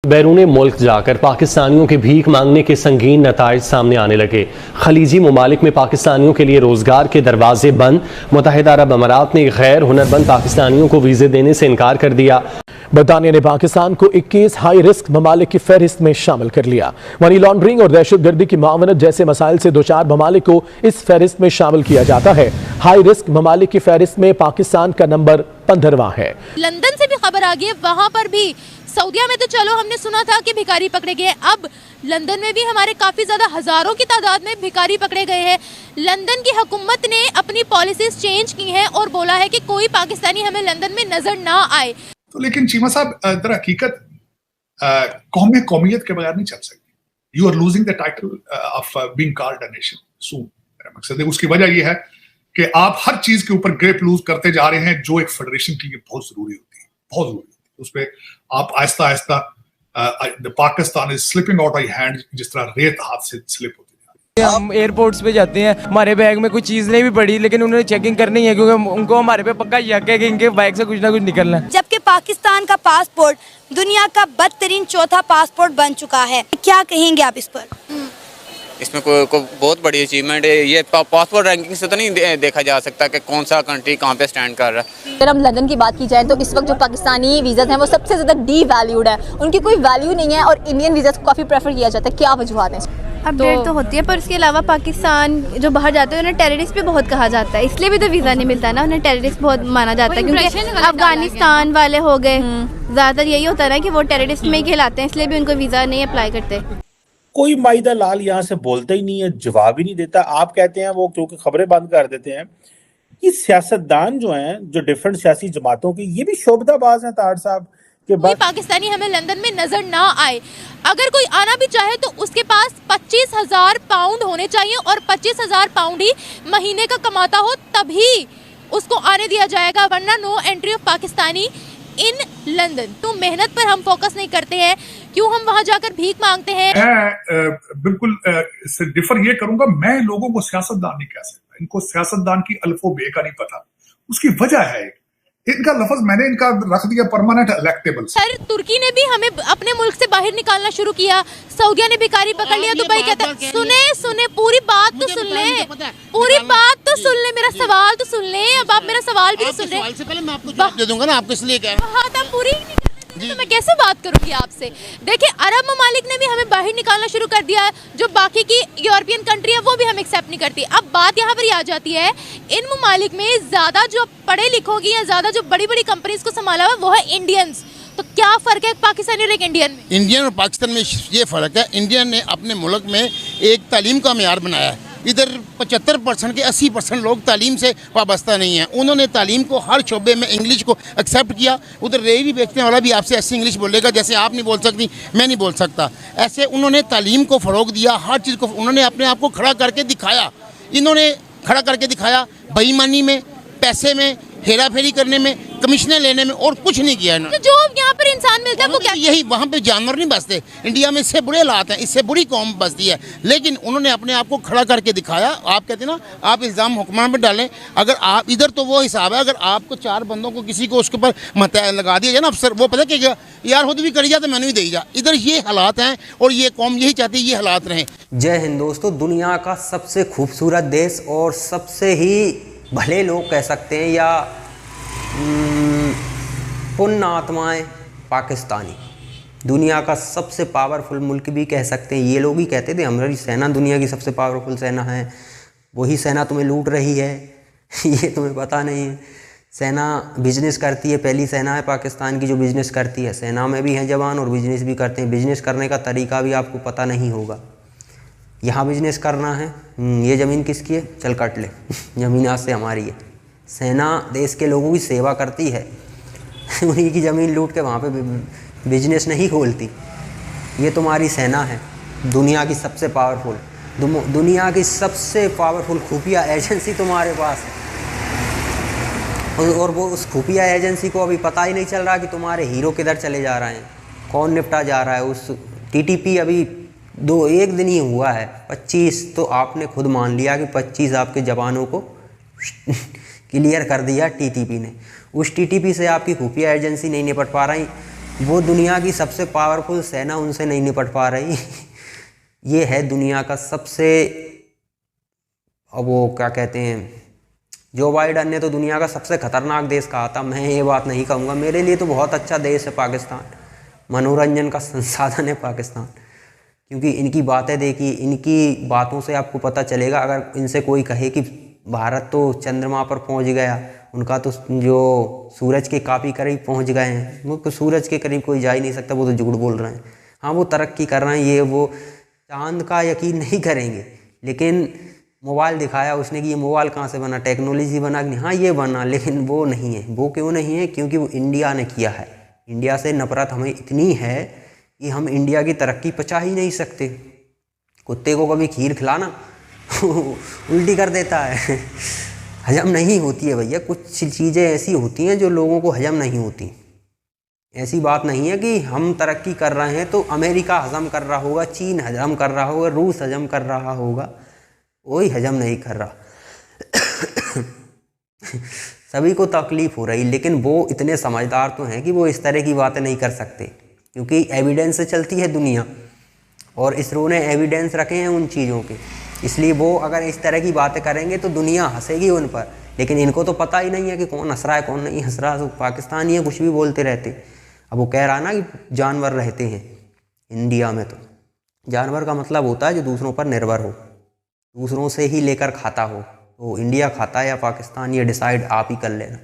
बैरून मुल्क जाकर पाकिस्तानियों के भीख मांगने के संगीन नताइज सामने आने लगे। खलीजी ममालिक में पाकिस्तानियों के लिए रोजगार के दरवाजे बंद। मुत्तहिदा अरब अमारात ने गैर हुनरमंद पाकिस्तानियों को वीजे देने से इनकार कर दिया। बरतानिया ने पाकिस्तान को 21 हाई रिस्क ममालिक की फहरिस्त में शामिल कर लिया। मनी लॉन्ड्रिंग और दहशतगर्दी की मावनत जैसे मसाइल से दो चार ममालिक को इस फहरिस्त में शामिल किया जाता है। हाई रिस्क ममालिक की फहरिस्त में पाकिस्तान का नंबर 15वां है। लंदन से भी खबर आ गई है, वहां पर भी सऊदिया में तो चलो हमने सुना था कि भिखारी पकड़े गए, अब लंदन में भी हमारे काफी ज्यादा हजारों की तादाद में भिखारी पकड़े गए हैं। लंदन की हुकूमत ने अपनी पॉलिसीज चेंज की हैं और बोला है कि कोई पाकिस्तानी हमें लंदन में नजर ना आए। तो लेकिन चीमा साहब, दर हकीकत कौमियत के बगैर नहीं चल सकती। You are losing the title of being called a nation soon. मेरा मकसद है, उसकी वजह यह है कि आप हर चीज के ऊपर ग्रिप लूज करते जा रहे हैं जो एक फेडरेशन के लिए बहुत जरूरी होती है, बहुत जरूरी होती है। उस पर आप आहिस्ता आहिस्ता Pakistan is slipping out of hand, जिस तरह रेत हाथ से स्लिप होती है। हम एयरपोर्ट्स पे जाते हैं, हमारे बैग में कोई चीज नहीं भी पड़ी, लेकिन उन्होंने चेकिंग करनी है क्योंकि उनको हमारे पे पक्का यकीन है कि इनके बैग से कुछ ना कुछ निकलना है। जबकि पाकिस्तान का पासपोर्ट दुनिया का बदतरीन चौथा पासपोर्ट बन चुका है, क्या कहेंगे आप इस पर? इसमें कोई बहुत बड़ी अचीवमेंट है। ये पासपोर्ट रैंकिंग से तो नहीं देखा जा सकता कि कौन सा कंट्री कहाँ पे स्टैंड कर रहा है। अगर हम लंदन की बात की जाए तो इस वक्त जो पाकिस्तानी वीज़ा हैं वो सबसे ज़्यादा डी वैल्यूड है, उनकी कोई वैल्यू नहीं है और इंडियन वीज़ा को काफ़ी प्रेफर किया जाता है। क्या वजूहत है? अपडेट तो होती है, पर उसके अलावा पाकिस्तान जो बाहर जाते हैं उन्हें टेररिस्ट भी बहुत कहा जाता है, इसलिए भी तो वीज़ा नहीं मिलता ना, उन्हें टेररिस्ट बहुत माना जाता है क्योंकि अफगानिस्तान वाले हो गए, ज़्यादातर यही होता है ना कि वो टेररिस्ट में ही कहलाते हैं, इसलिए भी उनको वीज़ा नहीं अप्लाई करते। कोई माहिदा लाल यहाँ से बोलता ही नहीं है, जवाब ही नहीं देता। आप कहते हैं वो क्योंकि खबरें बंद कर देते हैं। ये सियासतदान जो हैं, जो डिफरेंट सियासी जमातों की, ये भी शोबदाबाज हैं तार साहब के कोई पाकिस्तानी हमें लंदन में नजर ना आए। अगर कोई आना भी चाहे तो उसके पास 25,000 पाउंड होने चाहिए और 25,000 पाउंड ही महीने का कमाता हो, तभी उसको आने दिया जाएगा, वरना no entry of Pakistani in London. तो मेहनत पर हम फोकस नहीं करते हैं, क्यों हम वहां जाकर भीख मांगते हैं? मैं बिल्कुल इससे डिफर ये करूंगा, मैं लोगों को सियासतदान नहीं कह सकता। इनको सियासतदान की अल्फो बे का नहीं पता। उसकी वजह है इनका लफ्ज मैंने इनका रख दिया परमानेंट इलेक्टेबल। सर, तुर्की ने भी हमें अपने मुल्क से बाहर निकालना शुरू किया, सऊदिया ने भिखारी पकड़ लिया, दुबई कहता है। सुने पूरी बात तो सुन ले, पूरी बात तो सुन ले, मेरा सवाल तो सुन ले। अब आप मेरा सवाल भी सुन रहे हैं, पहले मैं आपको जवाब दे दूंगा ना, आपको इसलिए कह रहा हूं। हाँ, तब पूरी तो मैं कैसे बात करूंगी आपसे? देखिए, अरब ममालिक ने भी हमें बाहर निकालना शुरू कर दिया है, जो बाकी की यूरोपियन कंट्री है वो भी हम एक्सेप्ट नहीं करती। अब बात यहाँ पर आ जाती है, इन ममालिक में ज्यादा जो पढ़े लिखों की या ज्यादा जो बड़ी बड़ी कंपनीज को संभाला हुआ वो है इंडियंस। तो क्या फर्क है पाकिस्तानी और एक इंडियन में? इंडियन और पाकिस्तान में ये फर्क है, इंडियन ने अपने मुल्क में एक तालीम का मेयार बनाया है। इधर 75% के 80% लोग तालीम से वाबस्ता नहीं है। उन्होंने तालीम को हर शोबे में इंग्लिश को एक्सेप्ट किया। उधर रेहड़ी बेचने वाला भी आपसे ऐसी इंग्लिश बोलेगा जैसे आप नहीं बोल सकती, मैं नहीं बोल सकता। ऐसे उन्होंने तालीम को फ़रोग दिया, हर चीज़ को उन्होंने अपने आप को खड़ा करके दिखाया। इन्होंने खड़ा करके दिखाया बेईमानी में, पैसे में, हेरा फेरी करने में, कमीशनें लेने में, और कुछ नहीं किया इन्होंने। तो जो यहाँ पर इंसान मिलता है वो क्या? यही, वहाँ पे जानवर नहीं बसते। इंडिया में इससे बुरे हालात हैं, इससे बुरी कौम बसती है, लेकिन उन्होंने अपने आप को खड़ा करके दिखाया। आप कहते हैं ना, आप इल्ज़ाम हुक्मरान पर डालें, अगर आप इधर तो वो हिसाब है, अगर आपको 4 बंदों को किसी को उसके ऊपर मत लगा दिया जाए ना अफसर, वो पता क्या यार खुद भी करी जा तो मैंने भी दे जा। इधर ये हालात हैं और ये कौम यही चाहती है ये हालात रहें। जय हिंद दोस्तों, दुनिया का सबसे खूबसूरत देश और सबसे ही भले लोग कह सकते हैं या पुण्य आत्माएं पाकिस्तानी, दुनिया का सबसे पावरफुल मुल्क भी कह सकते हैं। ये लोग ही कहते थे हमारी सेना दुनिया की सबसे पावरफुल सेना है, वही सेना तुम्हें लूट रही है ये तुम्हें पता नहीं है। सेना बिजनेस करती है, पहली सेना है पाकिस्तान की जो बिजनेस करती है। सेना में भी हैं जवान और बिजनेस भी करते हैं। बिजनेस करने का तरीका भी आपको पता नहीं होगा। यहाँ बिजनेस करना है, ये ज़मीन किसकी है, चल काट ले ज़मीन आज से हमारी है। सेना देश के लोगों की सेवा करती है उन्हीं की ज़मीन लूट के वहाँ पे बिजनेस नहीं खोलती। ये तुम्हारी सेना है, दुनिया की सबसे पावरफुल, दुनिया की सबसे पावरफुल खुफिया एजेंसी तुम्हारे पास है। और वो उस खुफिया एजेंसी को अभी पता ही नहीं चल रहा कि तुम्हारे हीरो किधर चले जा रहे हैं, कौन निपटा जा रहा है। उस टीटीपी अभी 1 दिन ही हुआ है, 25 तो आपने खुद मान लिया कि 25 आपके जवानों को क्लियर कर दिया टीटीपी ने। उस टीटीपी से आपकी खुफिया एजेंसी नहीं निपट पा रही, वो दुनिया की सबसे पावरफुल सेना उनसे नहीं निपट पा रही। ये है दुनिया का सबसे, अब वो क्या कहते हैं, जो बाइडन ने तो दुनिया का सबसे खतरनाक देश कहा था। मैं ये बात नहीं कहूँगा, मेरे लिए तो बहुत अच्छा देश है पाकिस्तान, मनोरंजन का संसाधन है पाकिस्तान। क्योंकि इनकी बातें देखिए, इनकी बातों से आपको पता चलेगा। अगर इनसे कोई कहे कि भारत तो चंद्रमा पर पहुंच गया, उनका तो जो सूरज के काफ़ी करीब पहुंच गए हैं, वो सूरज के करीब कोई जा ही नहीं सकता, वो तो झूठ बोल रहे हैं। हाँ, वो तरक्की कर रहे हैं, ये वो चांद का यकीन नहीं करेंगे, लेकिन मोबाइल दिखाया उसने कि ये मोबाइल कहाँ से बना, टेक्नोलॉजी बना कि नहीं, हाँ ये बना, लेकिन वो नहीं है। वो क्यों नहीं है? क्योंकि वो इंडिया ने किया है। इंडिया से नफरत हमें इतनी है कि हम इंडिया की तरक्की पचा ही नहीं सकते। कुत्ते को कभी खीर खिलाना उल्टी कर देता है, हजम नहीं होती है भैया। कुछ चीज़ें ऐसी होती हैं जो लोगों को हजम नहीं होती। ऐसी बात नहीं है कि हम तरक्की कर रहे हैं तो अमेरिका हजम कर रहा होगा, चीन हजम कर रहा होगा, रूस हजम कर रहा होगा, कोई हजम नहीं कर रहा। सभी को तकलीफ हो रही, लेकिन वो इतने समझदार तो हैं कि वो इस तरह की बातें नहीं कर सकते, क्योंकि एविडेंस से चलती है दुनिया, और इसरो ने एविडेंस रखे हैं उन चीज़ों के। इसलिए वो अगर इस तरह की बातें करेंगे तो दुनिया हंसेगी उन पर, लेकिन इनको तो पता ही नहीं है कि कौन हंस रहा है कौन नहीं हंस रहा। तो पाकिस्तानी है, कुछ भी बोलते रहते। अब वो कह रहा ना कि जानवर रहते हैं इंडिया में, तो जानवर का मतलब होता है जो दूसरों पर निर्भर हो, दूसरों से ही लेकर खाता हो। तो इंडिया खाता है या पाकिस्तान, ये डिसाइड आप ही कर लेना।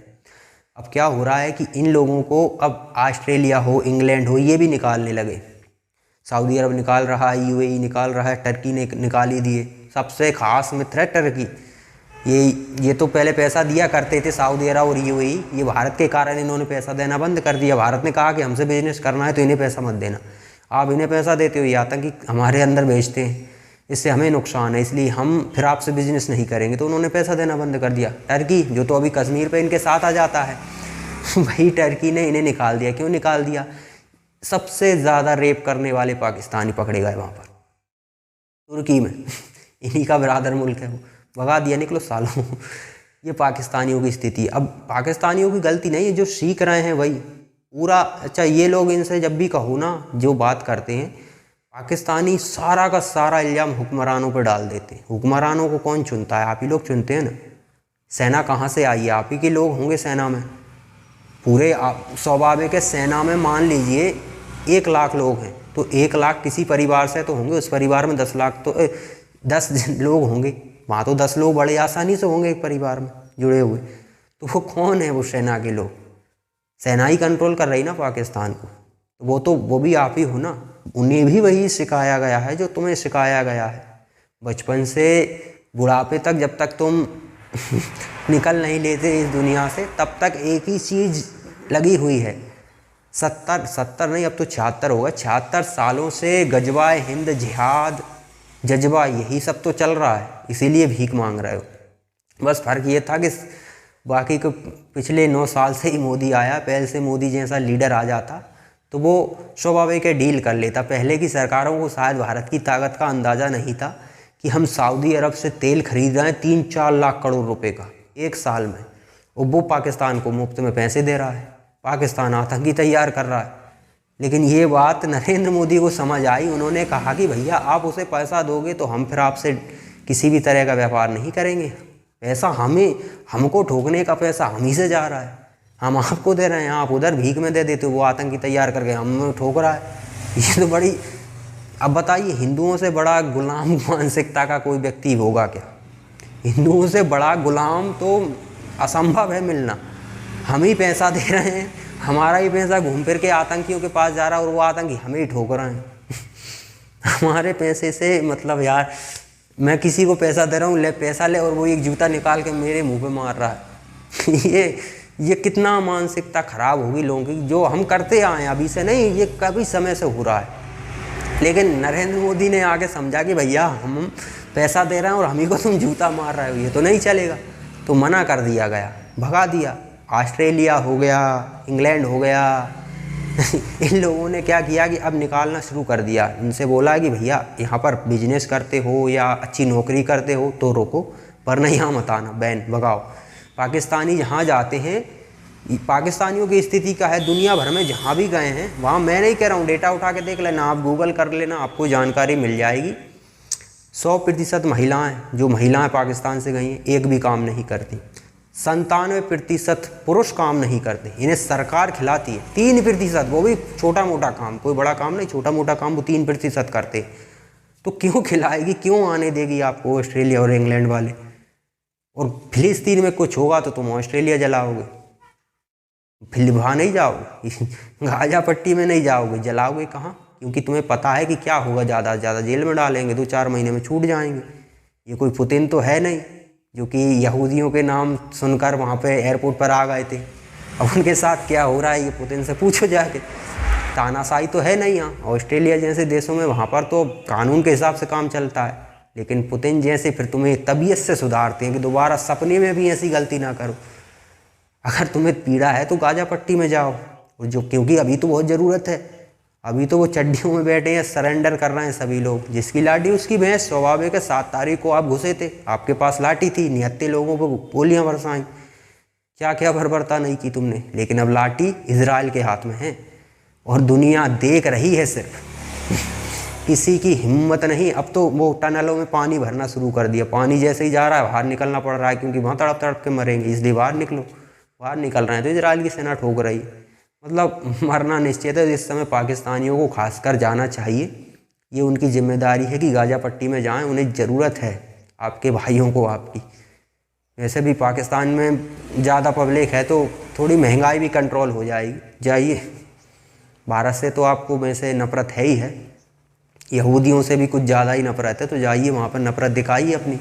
अब क्या हो रहा है कि इन लोगों को अब ऑस्ट्रेलिया हो, इंग्लैंड हो, ये भी निकालने लगे। सऊदी अरब निकाल रहा है, यूएई निकाल रहा है, टर्की ने निकाल ही दिए। सबसे खास मित्र है टर्की। ये तो पहले पैसा दिया करते थे सऊदी अरब और यूएई, ये भारत के कारण इन्होंने पैसा देना बंद कर दिया। भारत ने कहा कि हमसे बिजनेस करना है तो इन्हें पैसा मत देना। आप इन्हें पैसा देते हो, ये आतंकी हमारे अंदर भेजते हैं, इससे हमें नुकसान है, इसलिए हम फिर आपसे बिजनेस नहीं करेंगे। तो उन्होंने पैसा देना बंद कर दिया। टर्की जो तो अभी कश्मीर पे इनके साथ आ जाता है, वही टर्की ने इन्हें निकाल दिया। क्यों निकाल दिया? सबसे ज़्यादा रेप करने वाले पाकिस्तानी पकड़े गए वहाँ पर, तुर्की में। इन्हीं का बिरादर मुल्क है, वो भगा दिया, निकलो सालों। ये पाकिस्तानियों की स्थिति। अब पाकिस्तानियों की गलती नहीं है, जो सीख रहे हैं वही पूरा। अच्छा, ये लोग इनसे जब भी कहो ना, जो बात करते हैं पाकिस्तानी, सारा का सारा इल्ज़ाम हुक्मरानों पर डाल देते हैं। हुक्मरानों को कौन चुनता है? आप ही लोग चुनते हैं ना। सेना कहाँ से आई है? आप ही के लोग होंगे सेना में। पूरे स्वाभाविक है, सेना में मान लीजिए 1 लाख लोग हैं, तो 1 लाख किसी परिवार से तो होंगे, उस परिवार में 10 लाख तो 10 लोग होंगे, वहाँ तो 10 लोग बड़े आसानी से होंगे एक परिवार में जुड़े हुए। तो वो कौन है? वो सेना के लोग। सेना ही कंट्रोल कर रही ना पाकिस्तान को, तो वो भी आप ही हो ना। उन्हें भी वही सिखाया गया है जो तुम्हें सिखाया गया है बचपन से बुढ़ापे तक। जब तक तुम निकल नहीं लेते इस दुनिया से, तब तक एक ही चीज़ लगी हुई है। 70 नहीं, अब तो 76 होगा। 76 सालों से गजवा हिंद, जिहाद, जज्बा, यही सब तो चल रहा है, इसीलिए भीख मांग रहे हो। बस फ़र्क ये था कि बाकी को पिछले 9 साल से ही मोदी आया। पहले से मोदी जैसा लीडर आ जाता तो वो स्वाभाविक है डील कर लेता। पहले की सरकारों को शायद भारत की ताकत का अंदाज़ा नहीं था कि हम सऊदी अरब से तेल खरीद रहे हैं 3-4 लाख करोड़ रुपए का एक साल में, और वो पाकिस्तान को मुफ्त में पैसे दे रहा है। पाकिस्तान आतंकी तैयार कर रहा है। लेकिन ये बात नरेंद्र मोदी को समझ आई। उन्होंने कहा कि भैया आप उसे पैसा दोगे तो हम फिर आपसे किसी भी तरह का व्यापार नहीं करेंगे। पैसा हमको ठोकने का पैसा हम ही से जा रहा है, हम आपको दे रहे हैं, आप उधर भीख में दे देते हो। वो आतंकी तैयार करके हम ठोक रहा है। ये तो बड़ी, अब बताइए, हिंदुओं से बड़ा गुलाम मानसिकता का कोई व्यक्ति होगा क्या? हिंदुओं से बड़ा गुलाम तो असंभव है मिलना। हम ही पैसा दे रहे हैं, हमारा ही पैसा घूम फिर के आतंकियों के पास जा रहा है, और वो आतंकी हमें ही ठोक रहे हैं। हमारे पैसे से मतलब यार, मैं किसी को पैसा दे रहा हूँ, ले पैसा ले, और वो एक जूता निकाल के मेरे मुंह पे मार रहा है। ये कितना मानसिकता खराब होगी लोगों की। जो हम करते आए हैं, अभी से नहीं, ये कभी समय से हो रहा है। लेकिन नरेंद्र मोदी ने आके समझा कि भैया हम पैसा दे रहे हैं और हम ही को तुम जूता मार रहे हो, ये तो नहीं चलेगा। तो मना कर दिया गया, भगा दिया। ऑस्ट्रेलिया हो गया, इंग्लैंड हो गया। इन लोगों ने क्या किया कि अब निकालना शुरू कर दिया। इनसे बोला कि भैया यहाँ पर बिजनेस करते हो या अच्छी नौकरी करते हो तो रोको, वरना यहाँ मत आना, बैन, भगाओ। पाकिस्तानी जहाँ जाते हैं पाकिस्तानियों की स्थिति क्या है दुनिया भर में जहाँ भी गए हैं वहाँ, मैं नहीं कह रहा हूँ, डेटा उठा के देख लेना, आप गूगल कर लेना, आपको जानकारी मिल जाएगी। 100% महिलाएं, जो महिलाएं पाकिस्तान से गई हैं, एक भी काम नहीं करती। 97% पुरुष काम नहीं करते, इन्हें सरकार खिलाती है। 3%, वो भी छोटा मोटा काम, कोई बड़ा काम नहीं, छोटा मोटा काम वो 3% करते। तो क्यों खिलाएगी, क्यों आने देगी आपको ऑस्ट्रेलिया और इंग्लैंड वाले? और फिलिस्तीन में कुछ होगा तो तुम ऑस्ट्रेलिया जलाओगे, फिर वहाँ नहीं जाओगे, गाजा पट्टी में नहीं जाओगे, जलाओगे कहाँ? क्योंकि तुम्हें पता है कि क्या होगा, ज़्यादा से ज़्यादा जेल में डालेंगे, 2-4 महीने में छूट जाएंगे। ये कोई पुतिन तो है नहीं जो कि यहूदियों के नाम सुनकर वहाँ पे एयरपोर्ट पर आ गए थे। अब उनके साथ क्या हो रहा है ये पुतिन से पूछो जाके। तानाशाही तो है नहीं यहाँ, ऑस्ट्रेलिया जैसे देशों में वहाँ पर तो कानून के हिसाब से काम चलता है, लेकिन पुतिन जैसे फिर तुम्हें तबीयत से सुधारते हैं कि दोबारा सपने में भी ऐसी गलती ना करो। अगर तुम्हें पीड़ा है तो गाजा पट्टी में जाओ, और जो क्योंकि अभी तो बहुत ज़रूरत है, अभी तो वो चड्डियों में बैठे हैं, सरेंडर कर रहे हैं सभी लोग। जिसकी लाठी उसकी भैंस। स्वाभाविक है, 7 तारीख को आप घुसे थे, आपके पास लाठी थी, 79 लोगों को गोलियां बरसाई, क्या क्या बर्बरता नहीं की तुमने। लेकिन अब लाठी इजराइल के हाथ में है और दुनिया देख रही है सिर्फ, किसी की हिम्मत नहीं। अब तो वो टनलों में पानी भरना शुरू कर दिया, पानी जैसे ही जा रहा है बाहर निकलना पड़ रहा है, क्योंकि वहाँ तड़प तड़प के मरेंगे, इसलिए बाहर निकलो। बाहर निकल रहे हैं तो इजराइल की सेना ठोक रही है, मतलब मरना निश्चित है। इस समय पाकिस्तानियों को खासकर जाना चाहिए, ये उनकी जिम्मेदारी है कि गाजा पट्टी में जाएं, उन्हें ज़रूरत है आपके भाइयों को, आपकी। वैसे भी पाकिस्तान में ज़्यादा पब्लिक है तो थोड़ी महंगाई भी कंट्रोल हो जाएगी। जाइए, भारत से तो आपको वैसे नफ़रत है ही है, यहूदियों से भी कुछ ज़्यादा ही नफ़रत है, तो जाइए वहाँ पर नफ़रत दिखाइए अपनी।